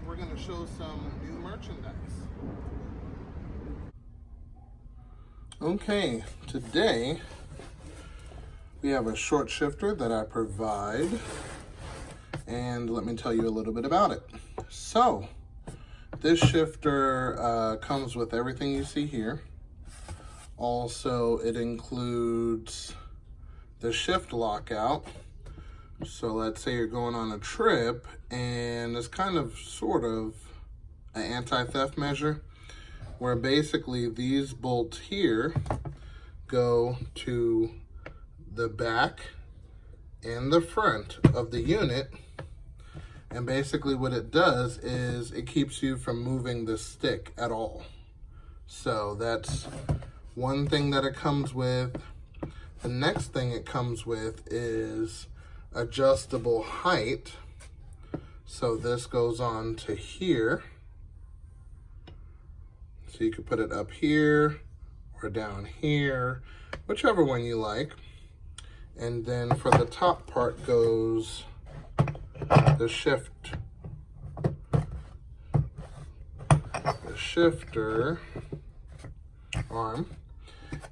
we're going to show some new merchandise. Okay, today we have a short shifter that I provide, and let me tell you a little bit about it. So, this shifter comes with everything you see here. Also, it includes the shift lockout. So let's say you're going on a trip and it's kind of sort of an anti-theft measure where basically these bolts here go to the back and the front of the unit, and basically what it does is it keeps you from moving the stick at all. So that's one thing that it comes with. The next thing it comes with is adjustable height. So this goes on to here. So you could put it up here or down here, whichever one you like. And then for the top part goes the shifter arm.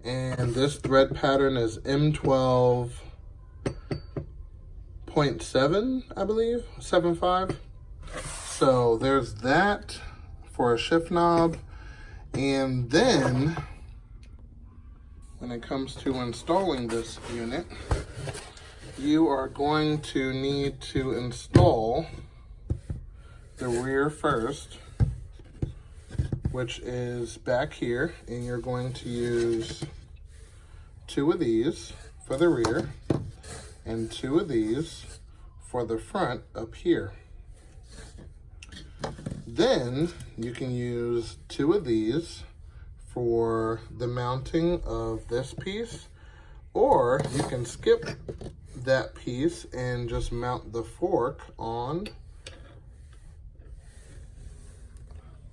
And this thread pattern is M12.7, I believe, 7.5. So there's that for a shift knob. And then when it comes to installing this unit, you are going to need to install the rear first, which is back here, and you're going to use 2 of these for the rear and 2 of these for the front up here. Then you can use 2 of these for the mounting of this piece, or you can skip that piece and just mount the fork on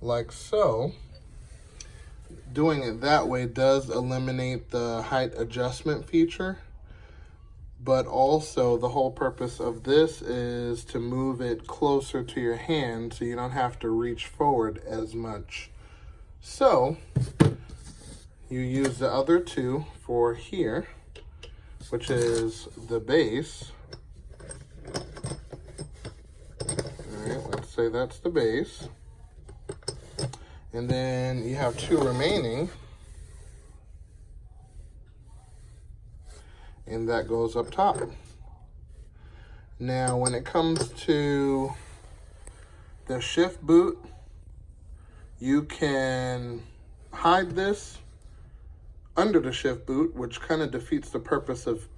like so. Doing it that way does eliminate the height adjustment feature, but also the whole purpose of this is to move it closer to your hand so you don't have to reach forward as much. So you use the other 2 for here, which is the base. All right, let's say that's the base. And then you have 2 remaining, and that goes up top. Now, when it comes to the shift boot, you can hide this under the shift boot, which kind of defeats the purpose of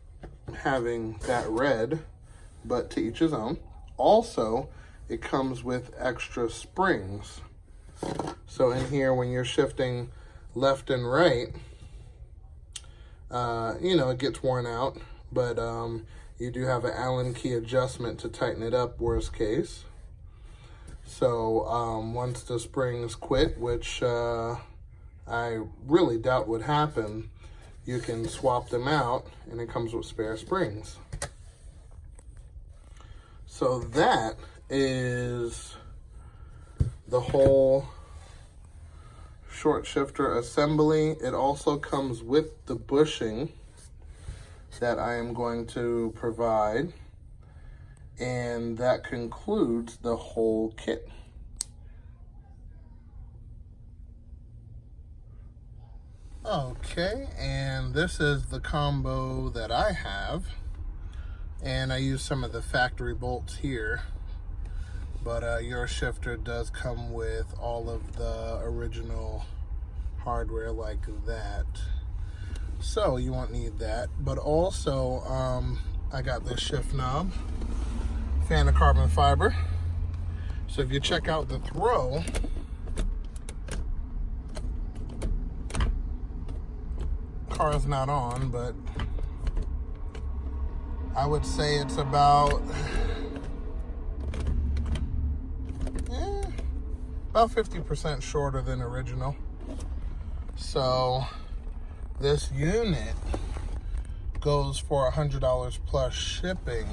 having that red, but to each his own. Also, it comes with extra springs. So in here, when you're shifting left and right, you know, it gets worn out, but you do have an Allen key adjustment to tighten it up, worst case. So once the springs quit, which I really doubt would happen, you can swap them out, and it comes with spare springs. So that is the whole short shifter assembly. It also comes with the bushing that I am going to provide, and that concludes the whole kit. Okay, and this is the combo that I have, and I use some of the factory bolts here. But your shifter does come with all of the original hardware like that. So you won't need that. But also, I got this shift knob, fan of carbon fiber. So if you check out the throw, car's not on, but I would say it's about 50% shorter than original. So this unit goes for $100 plus shipping.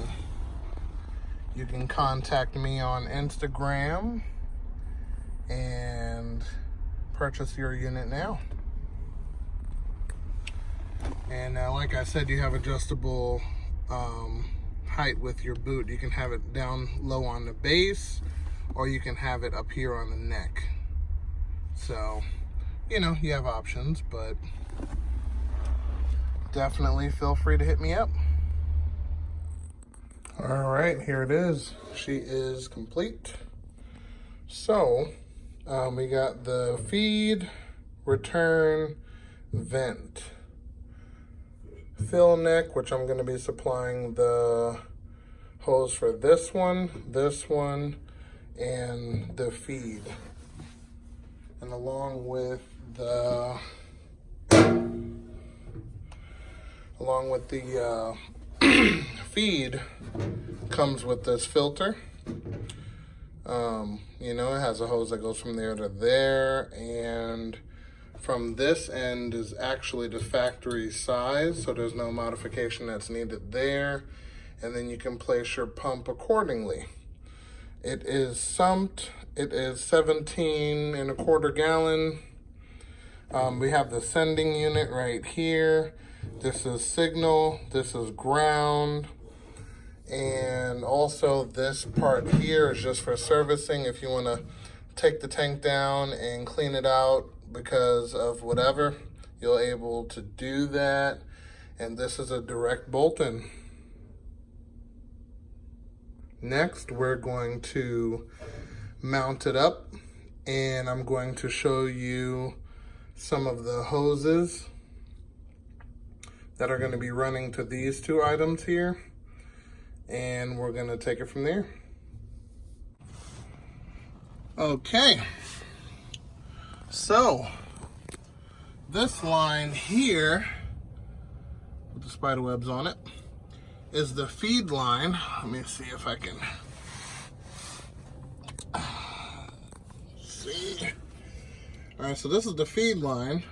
You can contact me on Instagram and purchase your unit now. And like I said, you have adjustable height with your boot. You can have it down low on the base, or you can have it up here on the neck. So, you know, you have options, but definitely feel free to hit me up. All right, here it is. She is complete. So, we got the feed, return, vent, fill neck, which I'm going to be supplying the hose for this one, and the feed. And along with the feed comes with this filter. You know, it has a hose that goes from there to there, and from this end is actually the factory size, so there's no modification that's needed there. And then you can place your pump accordingly. It is sumped. It is 17.25 gallon. We have the sending unit right here. This is signal, this is ground. And also this part here is just for servicing. If you want to take the tank down and clean it out because of whatever, you're able to do that. And this is a direct bolt-in. Next, we're going to mount it up, and I'm going to show you some of the hoses that are going to be running to these two items here, and we're going to take it from there. Okay, so this line here with the spider webs on it is the feed line. Let me see if I can see. All right, so this is the feed line.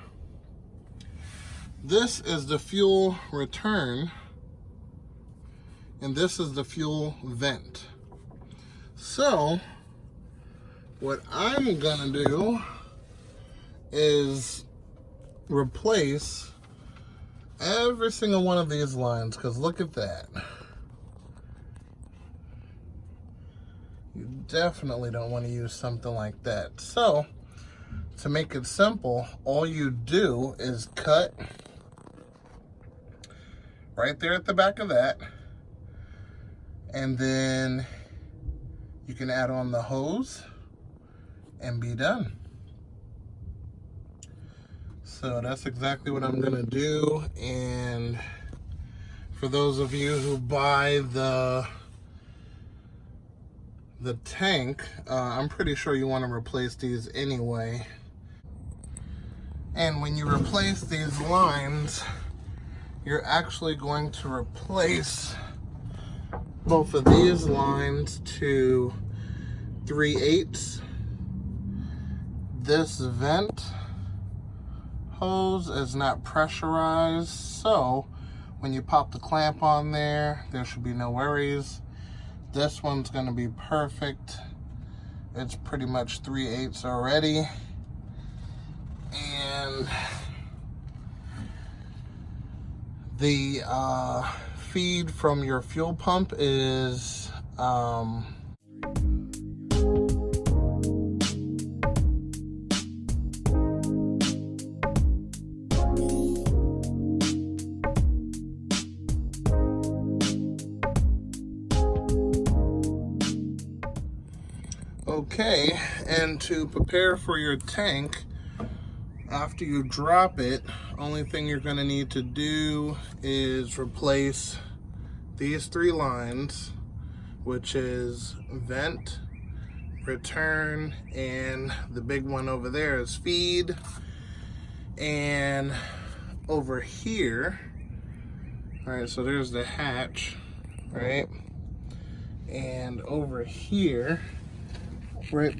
This is the fuel return, and this is the fuel vent. So what I'm gonna do is replace every single one of these lines, because look at that. You definitely don't want to use something like that. So to make it simple, all you do is cut right there at the back of that, and then you can add on the hose and be done. So that's exactly what I'm gonna do. And for those of you who buy the tank, I'm pretty sure you want to replace these anyway. And when you replace these lines, you're actually going to replace both of these lines to 3/8. This vent hose is not pressurized, so when you pop the clamp on there, there should be no worries. This one's going to be perfect. It's pretty much 3/8 already. And the feed from your fuel pump is okay. And to prepare for your tank, after you drop it, only thing you're going to need to do is replace these three lines, which is vent, return, and the big one over there is feed. And over here, all right, so there's the hatch, right? And over here, right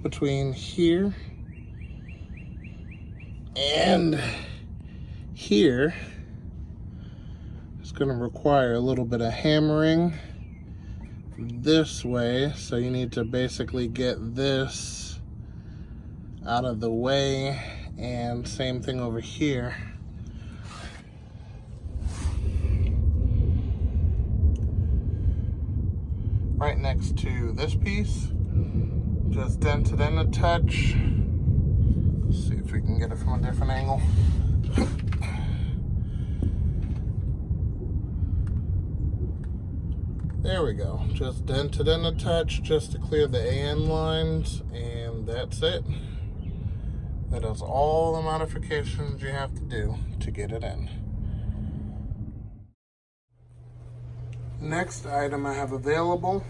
between here and here, it's going to require a little bit of hammering. this way, so you need to basically get this out of the way, and same thing over here. Right next to this piece, just dent it in a touch. Let's see if we can get it from a different angle. There we go. Just dent it in a touch just to clear the AN lines, and that's it. That is all the modifications you have to do to get it in. Next item I have available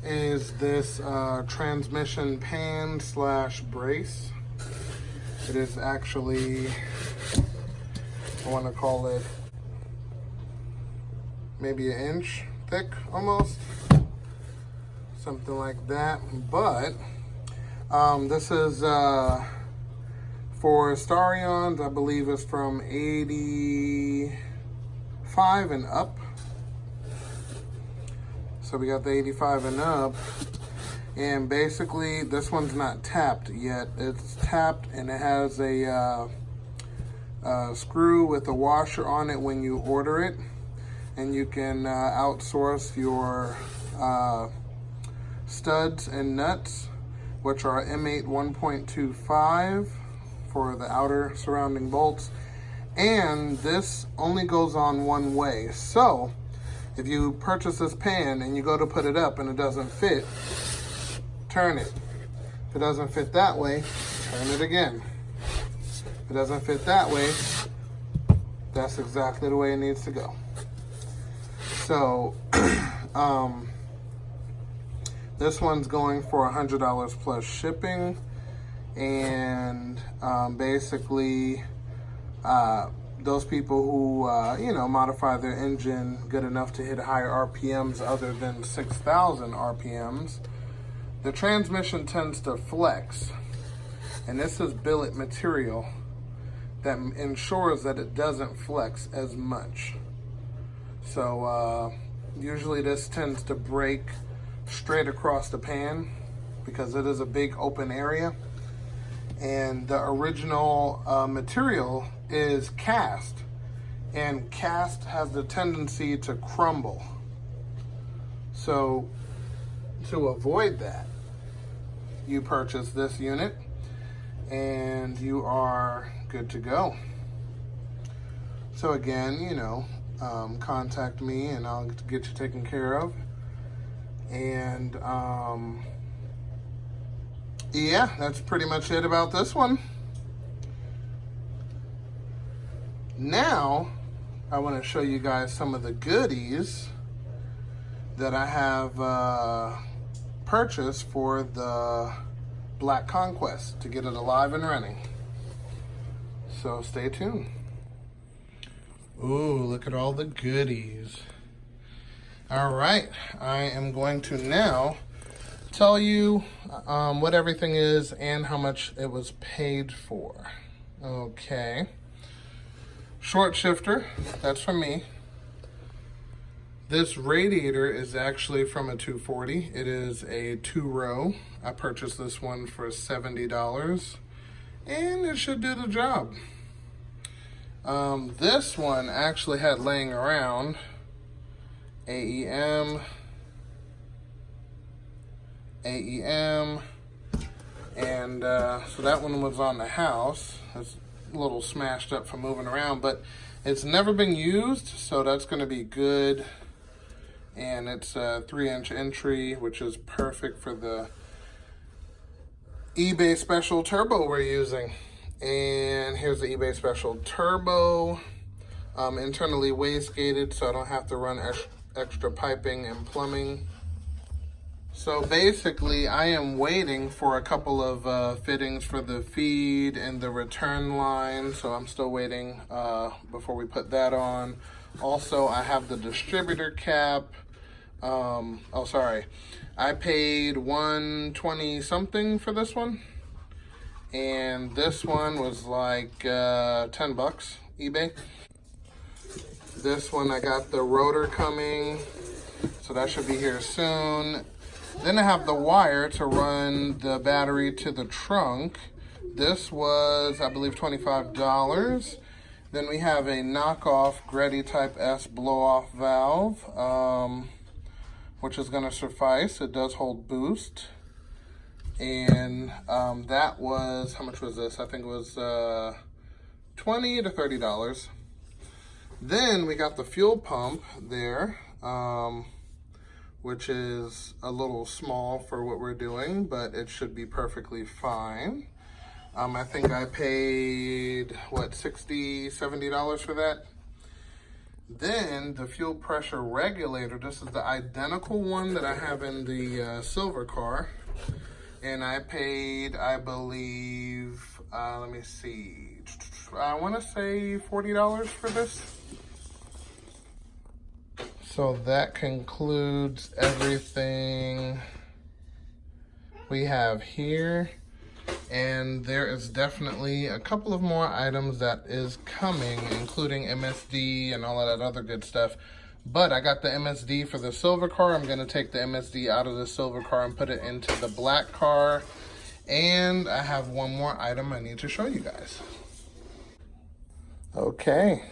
is this transmission pan slash brace. It is actually, I want to call it maybe an inch thick almost, something like that. But this is for Starions, I believe it's from 85 and up. So we got the 85 and up, and basically this one's not tapped yet. It's tapped, and it has a screw with a washer on it when you order it, and you can outsource your studs and nuts, which are M8 1.25 for the outer surrounding bolts. And this only goes on one way. So if you purchase this pan and you go to put it up and it doesn't fit, turn it. If it doesn't fit that way, turn it again. If it doesn't fit that way, that's exactly the way it needs to go. So this one's going for $100 plus shipping, and basically those people who modify their engine good enough to hit higher RPMs other than 6,000 RPMs, the transmission tends to flex, and this is billet material that ensures that it doesn't flex as much. So usually this tends to break straight across the pan because it is a big open area, and the original material is cast, and cast has the tendency to crumble. So to avoid that, you purchase this unit and you are good to go. So again, contact me and I'll get you taken care of. And yeah, that's pretty much it about this one. Now I want to show you guys some of the goodies that I have purchased for the Black Conquest to get it alive and running. So stay tuned. Ooh, look at all the goodies. All right, I am going to now tell you what everything is and how much it was paid for. Okay. Short shifter, that's from me. This radiator is actually from a 240. It is a 2-row. I purchased this one for $70, and it should do the job. This one actually had laying around AEM, and so that one was on the house. It's a little smashed up from moving around, but it's never been used, so that's going to be good. And it's a 3-inch entry, which is perfect for the eBay special turbo we're using. And here's the eBay special turbo, internally wastegated, so I don't have to run extra piping and plumbing. So basically, I am waiting for a couple of fittings for the feed and the return line, so I'm still waiting before we put that on. Also, I have the distributor cap. I paid $120 something for this one, and this one was like $10 eBay. This one, I got the rotor coming, so that should be here soon. Then I have the wire to run the battery to the trunk. This was, I believe, $25. Then we have a knockoff Greddy Type S blow-off valve, which is going to suffice. It does hold boost. And that was, how much was this? I think it was $20 to $30. Then we got the fuel pump there, which is a little small for what we're doing, but it should be perfectly fine. I think I paid, what, $60, $70 for that? Then the fuel pressure regulator, this is the identical one that I have in the silver car. And I paid, I believe, let me see, I want to say $40 for this. So that concludes everything we have here. And there is definitely a couple of more items that is coming, including MSD and all of that other good stuff. But I got the MSD for the silver car. I'm going to take the MSD out of the silver car and put it into the black car. And I have one more item I need to show you guys. Okay,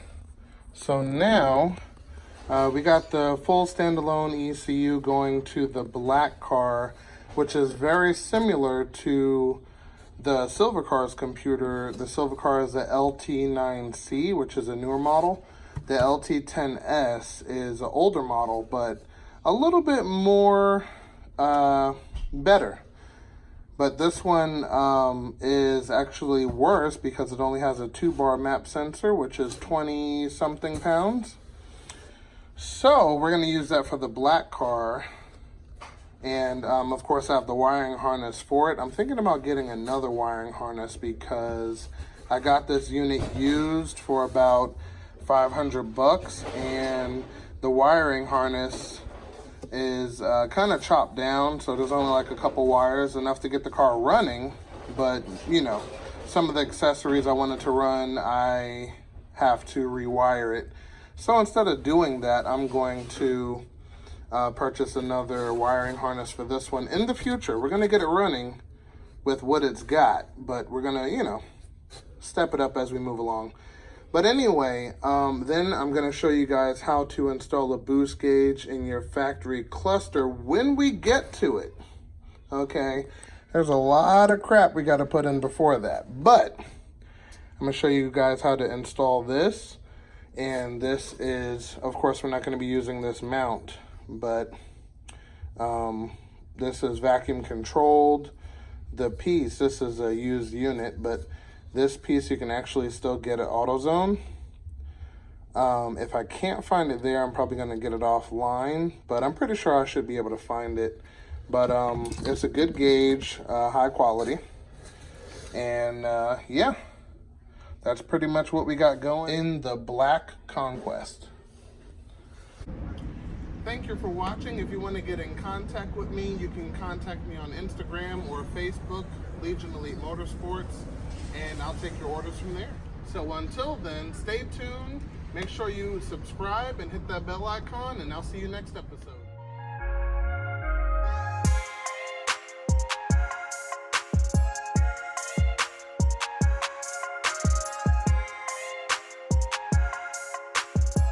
so now we got the full standalone ECU going to the black car, which is very similar to the silver car's computer. The silver car is the LT9C, which is a newer model. The LT10S is an older model, but a little bit more better. But this one is actually worse because it only has a 2-bar map sensor, which is 20-something pounds. So we're going to use that for the black car. And of course I have the wiring harness for it. I'm thinking about getting another wiring harness because I got this unit used for about $500, and the wiring harness is kind of chopped down, so there's only like a couple wires, enough to get the car running, but you know, some of the accessories I wanted to run, I have to rewire it. So instead of doing that, I'm going to purchase another wiring harness for this one. In the future, we're going to get it running with what it's got, but we're going to, you know, step it up as we move along. But anyway, then I'm going to show you guys how to install a boost gauge in your factory cluster when we get to it. Okay, there's a lot of crap we got to put in before that. But I'm going to show you guys how to install this. And this is, of course, we're not going to be using this mount, but this is vacuum controlled. The piece, this is a used unit, but this piece you can actually still get at AutoZone. If I can't find it there, I'm probably going to get it offline, but I'm pretty sure I should be able to find it. But it's a good gauge, high quality. And yeah, that's pretty much what we got going in the black Conquest. Thank you for watching. If you want to get in contact with me, you can contact me on Instagram or Facebook, Legion Elite Motorsports, and I'll take your orders from there. So until then, stay tuned, make sure you subscribe and hit that bell icon, and I'll see you next episode.